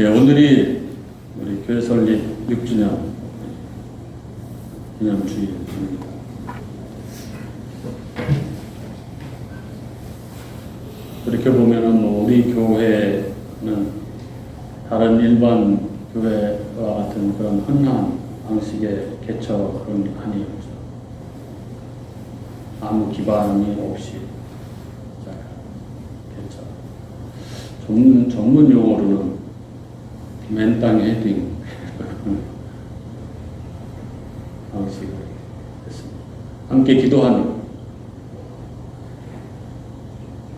예, 오늘이 우리 교회 설립 6주년 기념주일입니다. 그렇게 보면은 우리 교회는 다른 일반 교회와 같은 그런 흔한 방식의 개척은 아니었죠. 아무 기반이 없이 개척. 전문 용어로는 맨 땅에 헤딩 방식으로 했습니다. 함께 기도하는,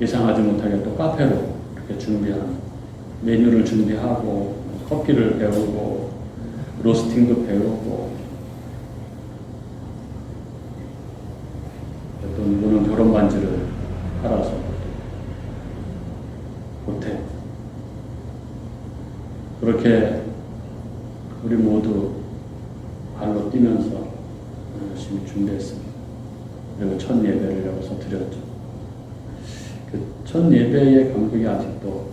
예상하지 못하게 또 카페로 이렇게 준비하는, 메뉴를 준비하고 커피를 배우고 로스팅도 배우고, 또 누구는 결혼 반지를 팔아서 호텔, 그렇게 우리 모두 발로 뛰면서 열심히 준비했습니다. 그리고 첫 예배를 여기서 드렸죠. 그 첫 예배의 감격이 아직도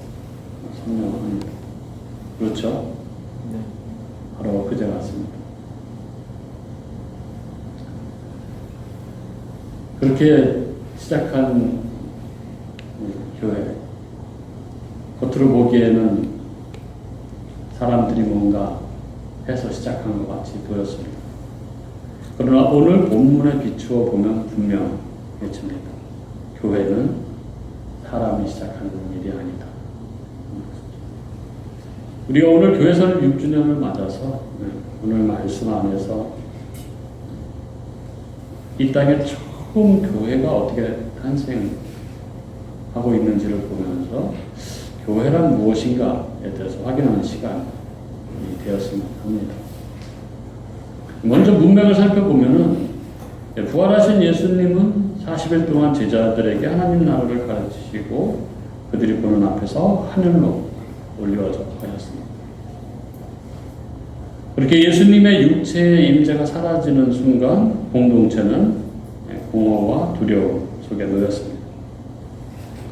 선명합니다. 그렇죠? 네. 바로 그제 같습니다. 그렇게 시작한 교회, 겉으로 보기에는 사람들이 뭔가 해서 시작한 것 같이 보였습니다. 그러나 오늘 본문에 비추어 보면 분명해집니다. 교회는 사람이 시작하는 일이 아니다. 우리가 오늘 교회 설립 6주년을 맞아서 오늘 말씀 안에서 이 땅에 처음 교회가 어떻게 탄생하고 있는지를 보면서 교회란 무엇인가에 대해서 확인하는 시간이 되었으면 합니다. 먼저 문맥을 살펴보면은 부활하신 예수님은 40일 동안 제자들에게 하나님 나라를 가르치시고 그들이 보는 앞에서 하늘로 올려져 가셨습니다. 그렇게 예수님의 육체의 임재가 사라지는 순간 공동체는 공허와 두려움 속에 놓였습니다.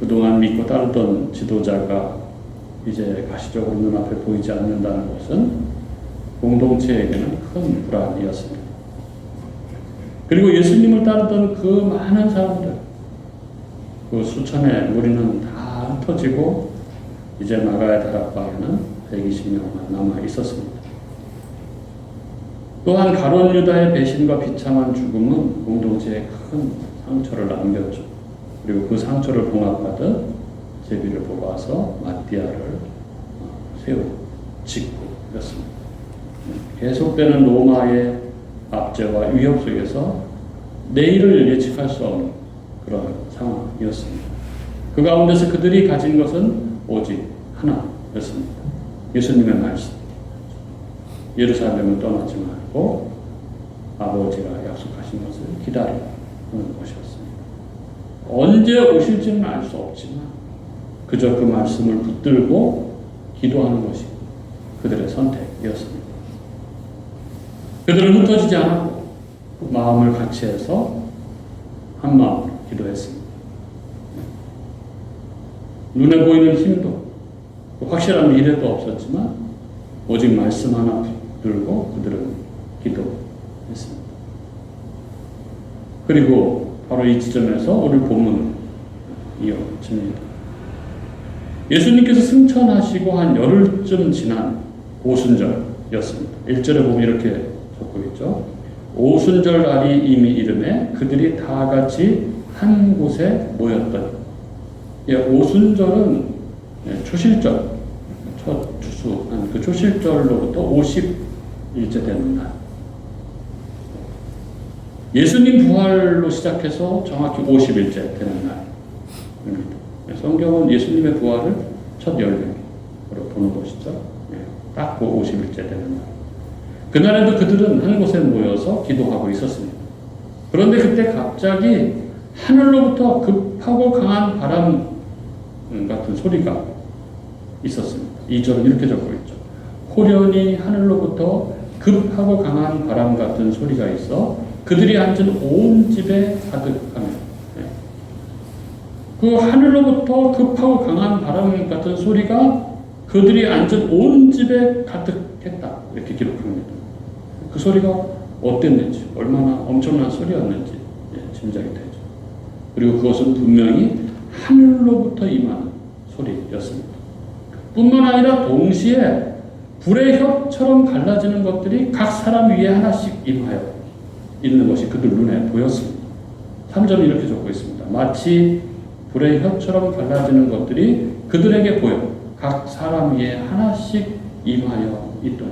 그동안 믿고 따르던 지도자가 이제 가시적으로 눈앞에 보이지 않는다는 것은 공동체에게는 큰 불안이었습니다. 그리고 예수님을 따르던 그 많은 사람들, 그 수천의 무리는 다 흩어지고 이제 마가의 다락방에는 120명만 남아 있었습니다. 또한 가룟 유다의 배신과 비참한 죽음은 공동체에 큰 상처를 남겼죠. 그리고 그 상처를 봉합하듯 제비를 뽑아서 마띠아를 세우고 짓고 그랬습니다. 계속되는 로마의 압제와 위협 속에서 내일을 예측할 수 없는 그런 상황이었습니다. 그 가운데서 그들이 가진 것은 오직 하나였습니다. 예수님의 말씀. 예루살렘을 떠나지 말고 아버지가 약속하신 것을 기다리는 것이었습니다. 언제 오실지는 알 수 없지만 그저 그 말씀을 붙들고 기도하는 것이 그들의 선택이었습니다. 그들은 흩어지지 않았고 마음을 같이 해서 한 마음으로 기도했습니다. 눈에 보이는 힘도 확실한 미래도 없었지만 오직 말씀 하나 붙들고 그들은 기도했습니다. 그리고 바로 이 지점에서 오늘 본문을 이어집니다. 예수님께서 승천하시고 한 열흘쯤 지난 오순절이었습니다. 1절에 보면 이렇게 적고 있죠. 오순절 날이 이미 이름에 그들이 다 같이 한 곳에 모였더니. 오순절은 초실절, 첫 주수, 그 초실절로부터 50일째 되는 날. 예수님 부활로 시작해서 정확히 50일째 되는 날입니다. 성경은 예수님의 부활을 첫 열매로 보는 것이죠. 딱 그 50일째 되는 날. 그날에도 그들은 한 곳에 모여서 기도하고 있었습니다. 그런데 그때 갑자기 하늘로부터 급하고 강한 바람 같은 소리가 있었습니다. 2절은 이렇게 적고 있죠. 호련히 하늘로부터 급하고 강한 바람 같은 소리가 있어 그들이 앉은 온 집에 가득하며, 그 하늘로부터 급하고 강한 바람 같은 소리가 그들이 앉은 온 집에 가득했다. 이렇게 기록합니다. 그 소리가 어땠는지, 얼마나 엄청난 소리였는지 짐작이 되죠. 그리고 그것은 분명히 하늘로부터 임하는 소리였습니다. 뿐만 아니라 동시에 불의 혀처럼 갈라지는 것들이 각 사람 위에 하나씩 임하여 있는 것이 그들 눈에 보였습니다. 3절은 이렇게 적고 있습니다. 마치 불의 혀처럼 갈라지는 것들이 그들에게 보여 각 사람 위에 하나씩 임하여 있더니.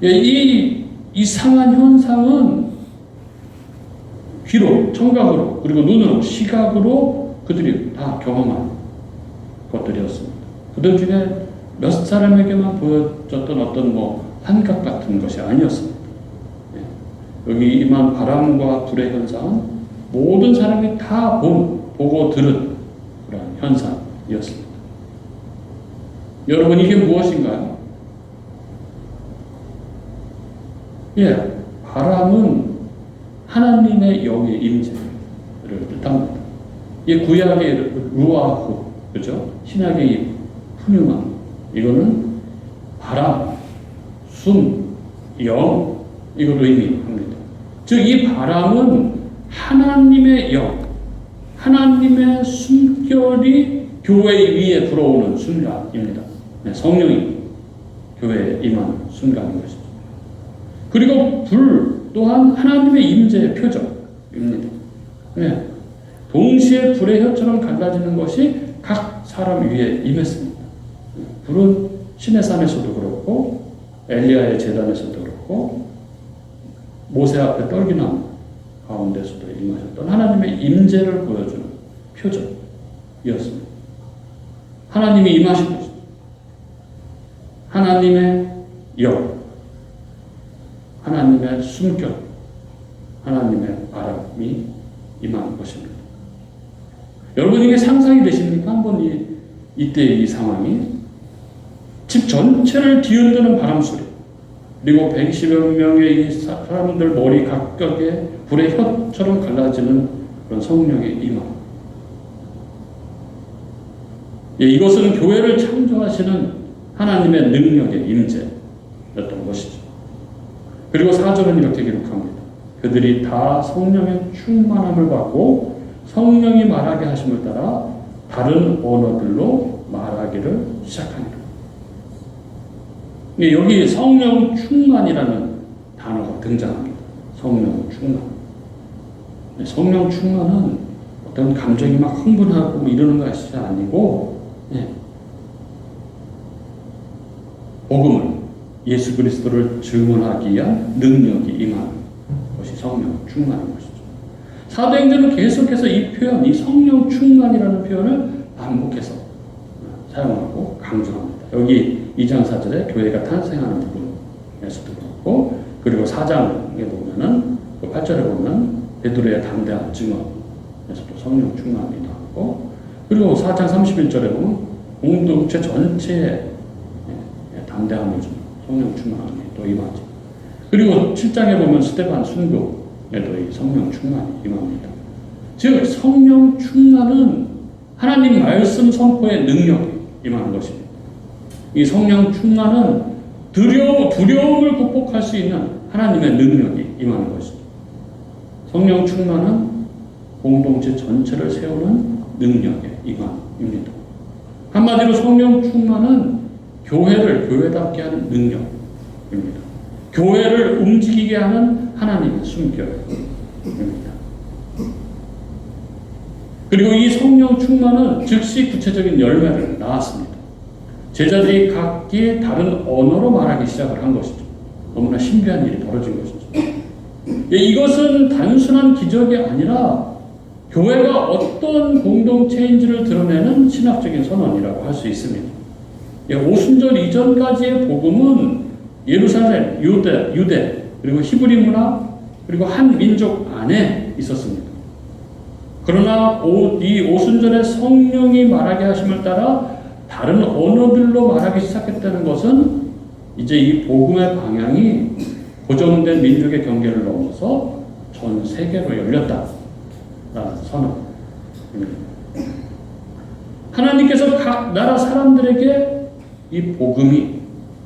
이 이상한 현상은 귀로, 청각으로, 그리고 눈으로, 시각으로 그들이 다 경험한 것들이었습니다. 그들 중에 몇 사람에게만 보여졌던 어떤 환각 같은 것이 아니었습니다. 여기 임한 바람과 불의 현상은 모든 사람이 다 보고 들은 그런 현상이었습니다. 여러분, 이게 무엇인가요? 바람은 하나님의 영의 임재를 뜻합니다. 이 구약의 루아후, 그죠? 신약의 이 푸뉴마, 이거는 바람, 숨, 영, 이걸 의미합니다. 즉, 이 바람은 하나님의 영, 하나님의 숨결이 교회 위에 불어오는 순간입니다. 성령이 교회에 임하는 순간인 것이죠. 그리고 불 또한 하나님의 임재의 표적입니다. 동시에 불의 혀처럼 갈라지는 것이 각 사람 위에 임했습니다. 불은 시내산에서도 그렇고 엘리야의 제단에서도 그렇고 모세 앞에 떨기나무 가운데서도 임하셨던 하나님의 임재를 보여주는 표적이었습니다. 하나님이 임하신 것입니다. 하나님의 영, 하나님의 숨결, 하나님의 바람이 임한 것입니다. 여러분, 이게 상상이 되십니까? 한번 이때 이 상황이 집 전체를 뒤흔드는 바람소리, 그리고 120여 명의 이 사람들 머리 각각에 불의 혀처럼 갈라지는 그런 성령의 임함. 이것은 교회를 창조하시는 하나님의 능력의 임재였던 것이죠. 그리고 4절은 이렇게 기록합니다. 그들이 다 성령의 충만함을 받고 성령이 말하게 하심을 따라 다른 언어들로 말하기를 시작합니다. 여기 성령 충만이라는 단어가 등장합니다. 성령 충만. 성령 충만은 어떤 감정이 막 흥분하고 이러는 것이 아니고, 복음을, 예수 그리스도를 증언하기 위한 능력이 임하는 것이 성령 충만인 것이죠. 사도행전은 계속해서 이 표현, 이 성령 충만이라는 표현을 반복해서 사용하고 강조합니다. 여기 2장 4절에 교회가 탄생하는 부분에서도 그렇고, 그리고 4장에 보면은, 8절에 보면 베드로의 담대한 증언에서도 성령 충만이 나오고, 그리고 4장 31절에 보면 공동체 전체에 담대함을 주는 성령 충만이 또 임하죠. 그리고 7장에 보면 스데반 순교에도 이 성령 충만이 임합니다. 즉, 성령 충만은 하나님 말씀 선포의 능력이 임하는 것입니다. 이 성령 충만은 두려움을 극복할 수 있는 하나님의 능력이 임하는 것이죠. 성령 충만은 공동체 전체를 세우는 능력의 임함입니다. 한마디로 성령 충만은 교회를 교회답게 하는 능력입니다. 교회를 움직이게 하는 하나님의 숨결입니다. 그리고 이 성령 충만은 즉시 구체적인 열매를 낳았습니다. 제자들이 각기 다른 언어로 말하기 시작을 한 것이죠. 너무나 신비한 일이 벌어진 것이죠. 이것은 단순한 기적이 아니라 교회가 어떤 공동체인지를 드러내는 신학적인 선언이라고 할 수 있습니다. 오순절 이전까지의 복음은 예루살렘, 유대, 그리고 히브리 문화, 그리고 한 민족 안에 있었습니다. 그러나 이 오순절에 성령이 말하게 하심을 따라 다른 언어들로 말하기 시작했다는 것은 이제 이 복음의 방향이 고정된 민족의 경계를 넘어서 전 세계로 열렸다라는 선언입니다. 하나님께서 각 나라 사람들에게 이 복음이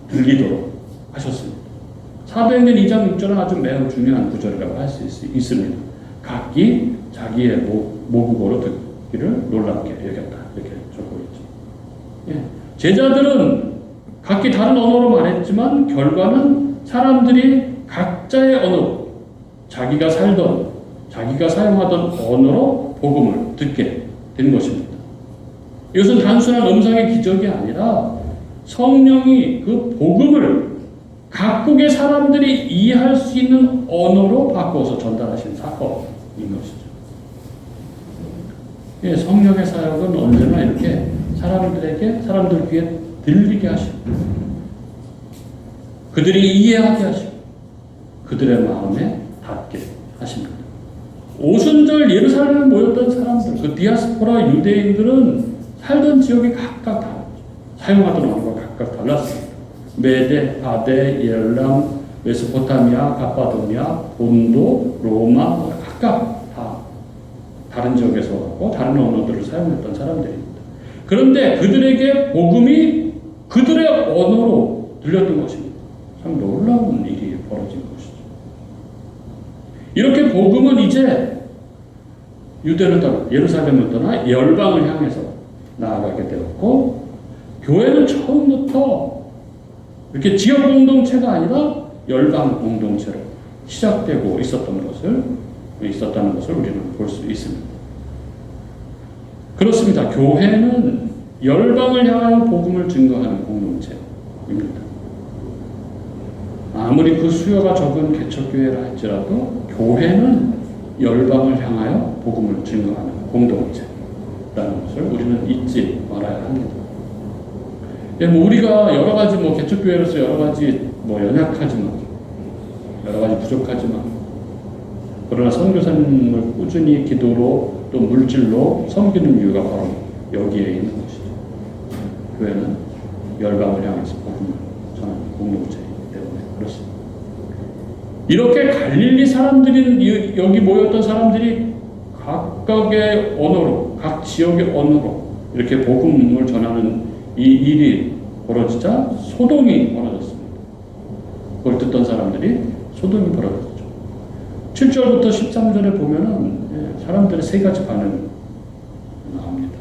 들리도록 하셨습니다. 사도행전 2장 6절은 아주 매우 중요한 구절이라고 할 수 있습니다. 각기 자기의 모국어로 듣기를 놀랍게 여겼다. 이렇게 적고 있죠. 예. 제자들은 각기 다른 언어로 말했지만 결과는 사람들이 각자의 언어로 자기가 살던, 자기가 사용하던 언어로 복음을 듣게 된 것입니다. 이것은 단순한 음성의 기적이 아니라 성령이 그 복음을 각국의 사람들이 이해할 수 있는 언어로 바꿔서 전달하신 사건인 것이죠. 예, 성령의 사역은 언제나 이렇게 사람들 귀에 들리게 하시고, 그들이 이해하게 하시고, 그들의 마음에 닿게 하십니다. 오순절 예루살렘에 모였던 사람들, 그 디아스포라 유대인들은 살던 지역이 각각 다르죠. 사용하던 언어가 각각 달랐습니다. 메데, 바데, 엘람, 메소포타미아, 가파도니아, 본도, 로마, 각각 다 다른 지역에서 왔고 다른 언어들을 사용했던 사람들입니다. 그런데 그들에게 복음이 그들의 언어로 들렸던 것입니다. 참 놀라운 일이 벌어진 것이죠. 이렇게 복음은 이제 유대를 떠나 예루살렘을 떠나 열방을 향해서 나아가게 되었고, 교회는 처음부터 이렇게 지역 공동체가 아니라 열방 공동체로 시작되고 있었다는 것을 우리는 볼 수 있습니다. 그렇습니다. 교회는 열방을 향하여 복음을 증거하는 공동체입니다. 아무리 그 수요가 적은 개척교회라 할지라도 교회는 열방을 향하여 복음을 증거하는 공동체라는 것을 우리는 잊지 말아야 합니다. 예, 우리가 여러 가지 개척교회로서 여러 가지 연약하지만, 여러 가지 부족하지만, 그러나 선교사님을 꾸준히 기도로 또 물질로 섬기는 이유가 바로 여기에 있는 것이죠. 교회는 열방을 향해서 복음을 전하는 공동체이기 때문에 그렇습니다. 이렇게 갈릴리 사람들이, 여기 모였던 사람들이 각각의 언어로, 각 지역의 언어로 이렇게 복음을 전하는 이 일이 벌어지자 소동이 벌어졌습니다. 그걸 듣던 사람들이 소동이 벌어졌죠. 7절부터 13절에 보면은 사람들의 세 가지 반응이 나옵니다.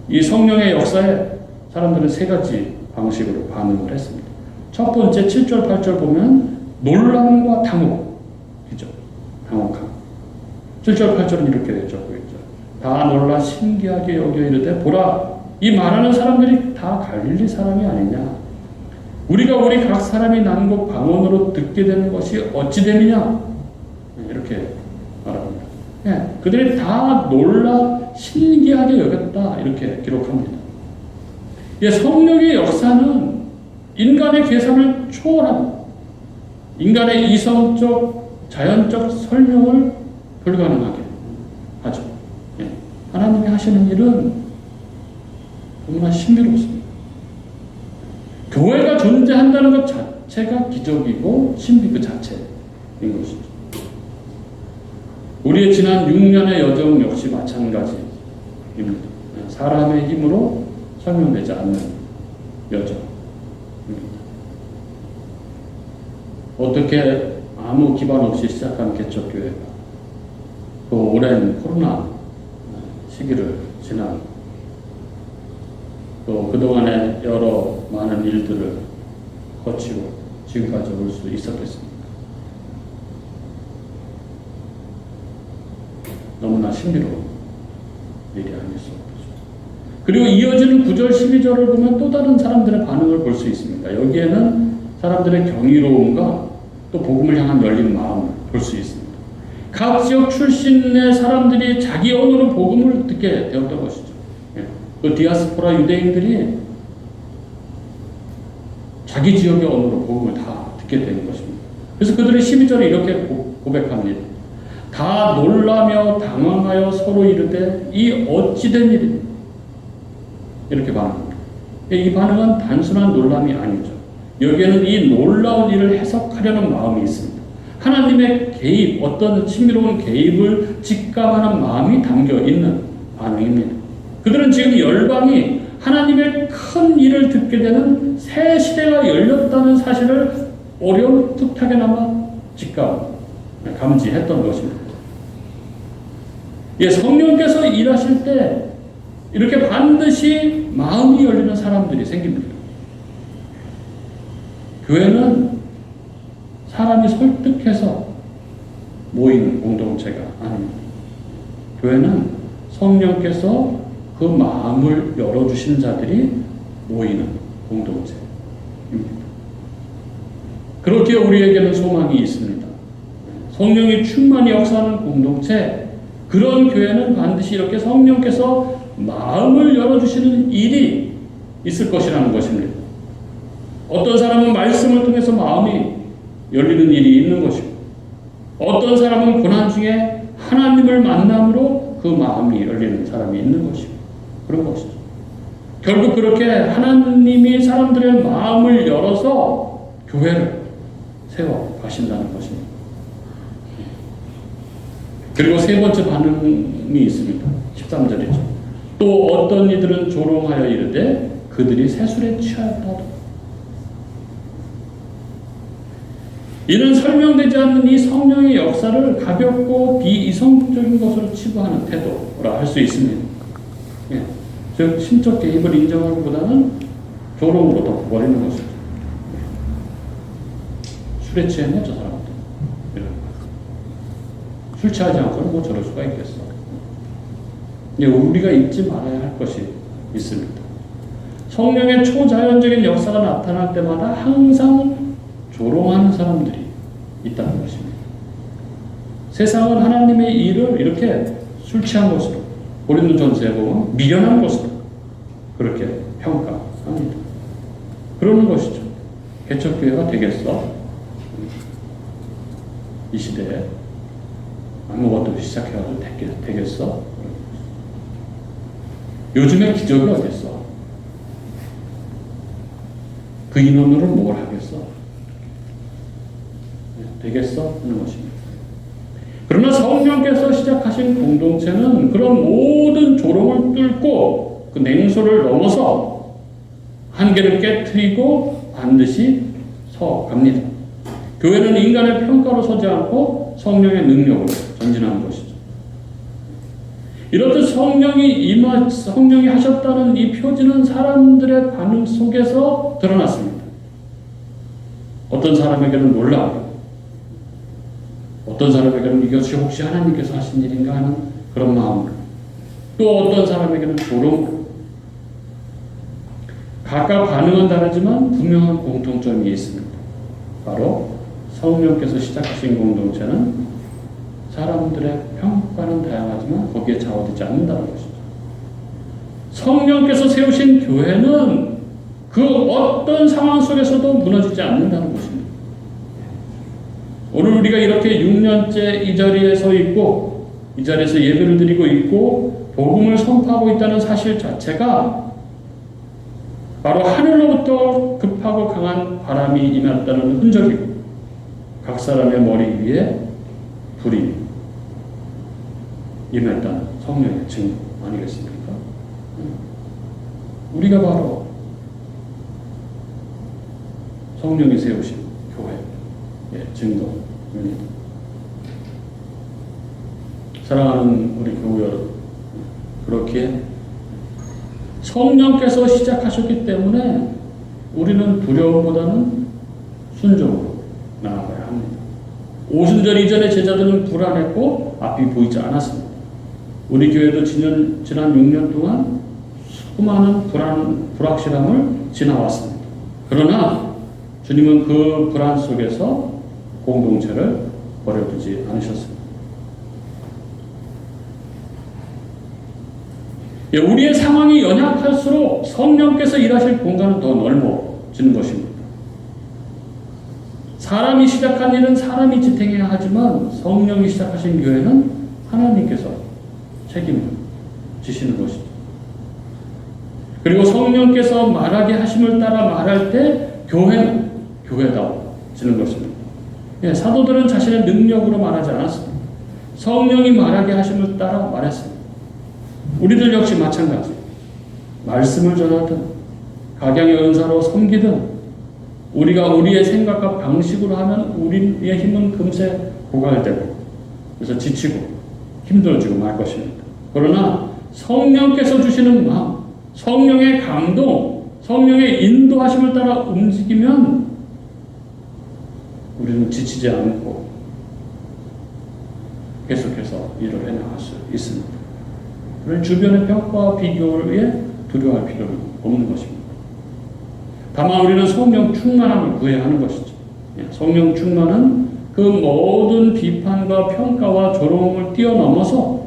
이 성령의 역사에 사람들은 세 가지 방식으로 반응을 했습니다. 첫 번째 7절, 8절 보면 놀람과 당혹이죠. 당혹함. 7절, 8절은 이렇게 적고 있죠. 다 놀라 신기하게 여겨 이르되 보라, 이 말하는 사람들이 다 갈릴리 사람이 아니냐? 우리가 우리 각 사람이 나는 곳 방언으로 듣게 되는 것이 어찌 됨이냐? 이렇게 말합니다. 예, 그들이 다 놀라 신기하게 여겼다, 이렇게 기록합니다. 예, 성령의 역사는 인간의 계산을 초월합니다. 인간의 이성적, 자연적 설명을 불가능하게 하죠. 예, 하나님이 하시는 일은 정말 신비롭습니다. 교회가 존재한다는 것 자체가 기적이고 신비 그 자체인 것이죠. 우리의 지난 6년의 여정 역시 마찬가지입니다. 사람의 힘으로 설명되지 않는 여정입니다. 어떻게 아무 기반 없이 시작한 개척교회가 그 오랜 코로나 시기를 지난, 또 그동안의 여러 많은 일들을 거치고 지금까지 올 수 있었겠습니까? 너무나 신비로운 일이 아닐 수 없죠. 그리고 이어지는 9절, 12절을 보면 또 다른 사람들의 반응을 볼 수 있습니다. 여기에는 사람들의 경이로움과 또 복음을 향한 열린 마음을 볼 수 있습니다. 각 지역 출신의 사람들이 자기 언어로 복음을 듣게 되었던 것이죠. 그 디아스포라 유대인들이 자기 지역의 언어로 복음을 다 듣게 되는 것입니다. 그래서 그들이 12절에 이렇게 고백합니다. 다 놀라며 당황하여 서로 이르되 이 어찌된 일이냐, 이렇게 반응합니다. 이 반응은 단순한 놀람이 아니죠. 여기에는 이 놀라운 일을 해석하려는 마음이 있습니다. 하나님의 개입, 어떤 신비로운 개입을 직감하는 마음이 담겨 있는 반응입니다. 그들은 지금 열방이 하나님의 큰 일을 듣게 되는 새 시대가 열렸다는 사실을 어렴풋하게나마 감지했던 것입니다. 예, 성령께서 일하실 때 이렇게 반드시 마음이 열리는 사람들이 생깁니다. 교회는 사람이 설득해서 모이는 공동체가 아닙니다. 교회는 성령께서 그 마음을 열어주신 자들이 모이는 공동체입니다. 그렇게 우리에게는 소망이 있습니다. 성령이 충만히 역사하는 공동체, 그런 교회는 반드시 이렇게 성령께서 마음을 열어주시는 일이 있을 것이라는 것입니다. 어떤 사람은 말씀을 통해서 마음이 열리는 일이 있는 것이고, 어떤 사람은 고난 중에 하나님을 만남으로 그 마음이 열리는 사람이 있는 것이고, 그런 것이죠. 결국 그렇게 하나님이 사람들의 마음을 열어서 교회를 세워 가신다는 것입니다. 그리고 세 번째 반응이 있습니다. 13절이죠. 또 어떤 이들은 조롱하여 이르되 그들이 세술에 취하였다도. 이는 설명되지 않는 이 성령의 역사를 가볍고 비이성적인 것으로 치부하는 태도라 할 수 있습니다. 예. 즉 신적 개입을 인정하기보다는 조롱으로 덮어버리는 것이죠. 술에 취했네 저 사람들. 술 취하지 않고는 뭐 저럴 수가 있겠어. 예, 우리가 잊지 말아야 할 것이 있습니다. 성령의 초자연적인 역사가 나타날 때마다 항상 조롱하는 사람들이 있다는 것입니다. 세상은 하나님의 일을 이렇게 술 취한 것으로, 고린도전서에 보면 미련한 것으로 그렇게 평가합니다. 그러는 것이죠. 개척교회가 되겠어? 이 시대에 아무것도 없이 시작해가지고 되겠어? 요즘에 기적이 어딨어? 그 인원으로 뭘 하겠어? 되겠어? 하는 것입니다. 그러나 성령께서 시작하신 공동체는 그런 모든 조롱을 뚫고 그 냉소를 넘어서 한계를 깨트리고 반드시 서 갑니다. 교회는 인간의 평가로 서지 않고 성령의 능력으로 전진하는 것이죠. 이렇듯 성령이 하셨다는 이 표지는 사람들의 반응 속에서 드러났습니다. 어떤 사람에게는 놀라워, 어떤 사람에게는 이것이 혹시 하나님께서 하신 일인가 하는 그런 마음으로, 또 어떤 사람에게는 조롱으로. 각각 반응은 다르지만 분명한 공통점이 있습니다. 바로 성령께서 시작하신 공동체는 사람들의 평가는 다양하지만 거기에 좌우되지 않는다는 것이죠. 성령께서 세우신 교회는 그 어떤 상황 속에서도 무너지지 않는다는 것입니다. 오늘 우리가 이렇게 6년째 이 자리에 서 있고 이 자리에서 예배를 드리고 있고 복음을 선포하고 있다는 사실 자체가 바로 하늘로부터 급하고 강한 바람이 임했다는 흔적이고 각 사람의 머리 위에 불이 임했다는 성령의 증거 아니겠습니까? 우리가 바로 성령이 세우신 교회의 증거입니다. 사랑하는 우리 교우 여러분, 그렇게 성령께서 시작하셨기 때문에 우리는 두려움보다는 순종으로 나아가야 합니다. 오순절 이전에 제자들은 불안했고 앞이 보이지 않았습니다. 우리 교회도 지난 6년 동안 수많은 불확실함을 지나왔습니다. 그러나 주님은 그 불안 속에서 공동체를 버려두지 않으셨습니다. 우리의 상황이 연약할수록 성령께서 일하실 공간은 더 넓어지는 것입니다. 사람이 시작한 일은 사람이 지탱해야 하지만 성령이 시작하신 교회는 하나님께서 책임을 지시는 것이죠. 그리고 성령께서 말하게 하심을 따라 말할 때 교회는 교회다워지는 것입니다. 사도들은 자신의 능력으로 말하지 않았습니다. 성령이 말하게 하심을 따라 말했습니다. 우리들 역시 마찬가지. 말씀을 전하든 각양의 은사로 섬기든 우리가 우리의 생각과 방식으로 하면 우리의 힘은 금세 고갈되고 그래서 지치고 힘들어지고 말 것입니다. 그러나 성령께서 주시는 마음, 성령의 감동, 성령의 인도하심을 따라 움직이면 우리는 지치지 않고 계속해서 일을 해나갈 수 있습니다. 그런 주변의 평가와 비교에 두려워할 필요는 없는 것입니다. 다만 우리는 성령 충만함을 구해야 하는 것이죠. 성령 충만은 그 모든 비판과 평가와 조롱을 뛰어넘어서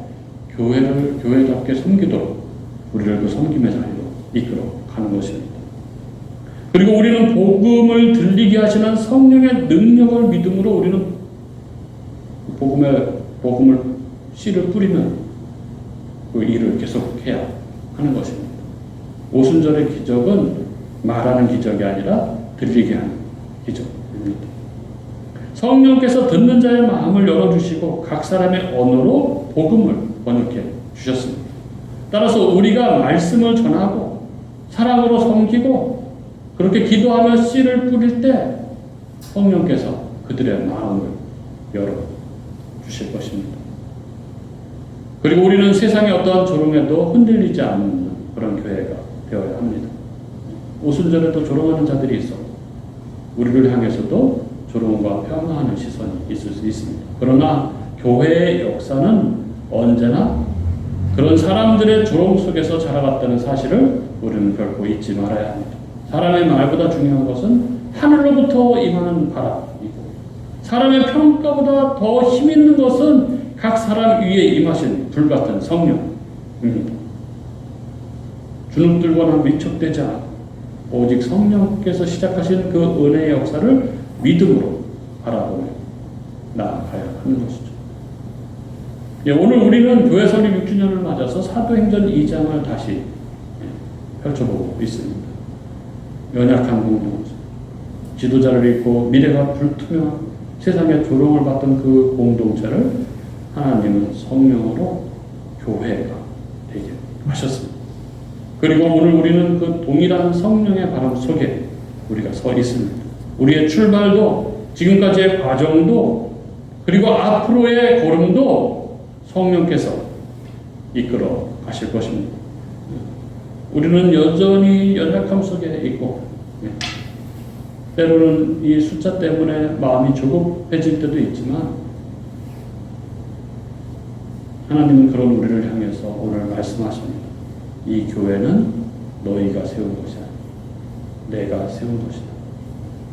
교회답게 섬기도록 우리를 그 섬김의 자리로 이끌어 가는 것입니다. 그리고 우리는 복음을 들리게 하시는 성령의 능력을 믿음으로 우리는 복음을 씨를 뿌리는 그 일을 계속해야 하는 것입니다. 오순절의 기적은 말하는 기적이 아니라 들리게 하는 기적입니다. 성령께서 듣는 자의 마음을 열어주시고 각 사람의 언어로 복음을 번역해 주셨습니다. 따라서 우리가 말씀을 전하고 사랑으로 섬기고 그렇게 기도하며 씨를 뿌릴 때 성령께서 그들의 마음을 열어주실 것입니다. 그리고 우리는 세상의 어떠한 조롱에도 흔들리지 않는 그런 교회가 되어야 합니다. 오순절에도 조롱하는 자들이 있어 우리를 향해서도 조롱과 평가하는 시선이 있을 수 있습니다. 그러나 교회의 역사는 언제나 그런 사람들의 조롱 속에서 자라갔다는 사실을 우리는 결코 잊지 말아야 합니다. 사람의 말보다 중요한 것은 하늘로부터 임하는 바람이고 사람의 평가보다 더 힘있는 것은 각 사람 위에 임하신 불같은 성령입니다. 주눅들거나 위축되지 않고 오직 성령께서 시작하신 그 은혜의 역사를 믿음으로 바라보며 나아가야 하는 것이죠. 오늘 우리는 교회 설립 6주년을 맞아서 사도행전 2장을 다시 펼쳐보고 있습니다. 연약한 공동체, 지도자를 잃고 미래가 불투명한 세상의 조롱을 받던 그 공동체를 하나님은 성령으로 교회가 되게 하셨습니다. 그리고 오늘 우리는 그 동일한 성령의 바람 속에 우리가 서 있습니다. 우리의 출발도 지금까지의 과정도 그리고 앞으로의 걸음도 성령께서 이끌어 가실 것입니다. 우리는 여전히 연약함 속에 있고 때로는 이 숫자 때문에 마음이 조급해질 때도 있지만 하나님은 그런 우리를 향해서 오늘 말씀하십니다. 이 교회는 너희가 세운 것이 아니라 내가 세운 것이다.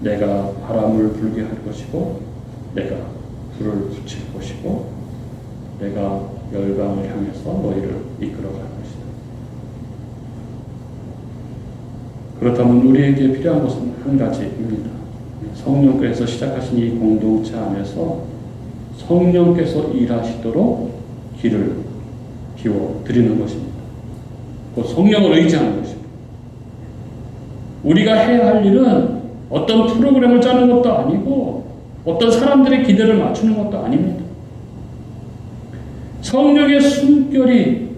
내가 바람을 불게 할 것이고 내가 불을 붙일 것이고 내가 열방을 향해서 너희를 이끌어갈 것이다. 그렇다면 우리에게 필요한 것은 한 가지입니다. 성령께서 시작하신 이 공동체 안에서 성령께서 일하시도록 길을 비워드리는 것입니다. 곧 성령을 의지하는 것입니다. 우리가 해야 할 일은 어떤 프로그램을 짜는 것도 아니고 어떤 사람들의 기대를 맞추는 것도 아닙니다. 성령의 숨결이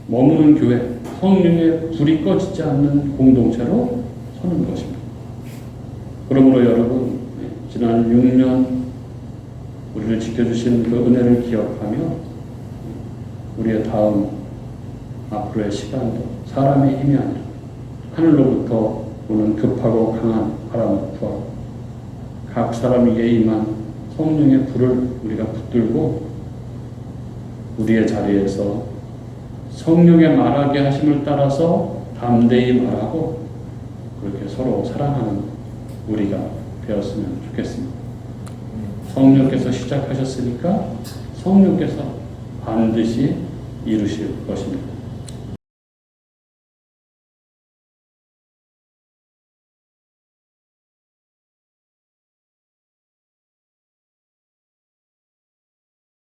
머무는 교회, 성령의 불이 꺼지지 않는 공동체로 서는 것입니다. 그러므로 여러분, 지난 6년 우리를 지켜주신 그 은혜를 기억하며 우리의 다음 앞으로의 시간도 사람의 힘이 아니라 하늘로부터 오는 급하고 강한 바람을 구하고 각 사람 위에 임한 성령의 불을 우리가 붙들고 우리의 자리에서 성령의 말하게 하심을 따라서 담대히 말하고 그렇게 서로 사랑하는 우리가 되었으면 좋겠습니다. 성령께서 시작하셨으니까 성령께서 반드시 이루실 것입니다.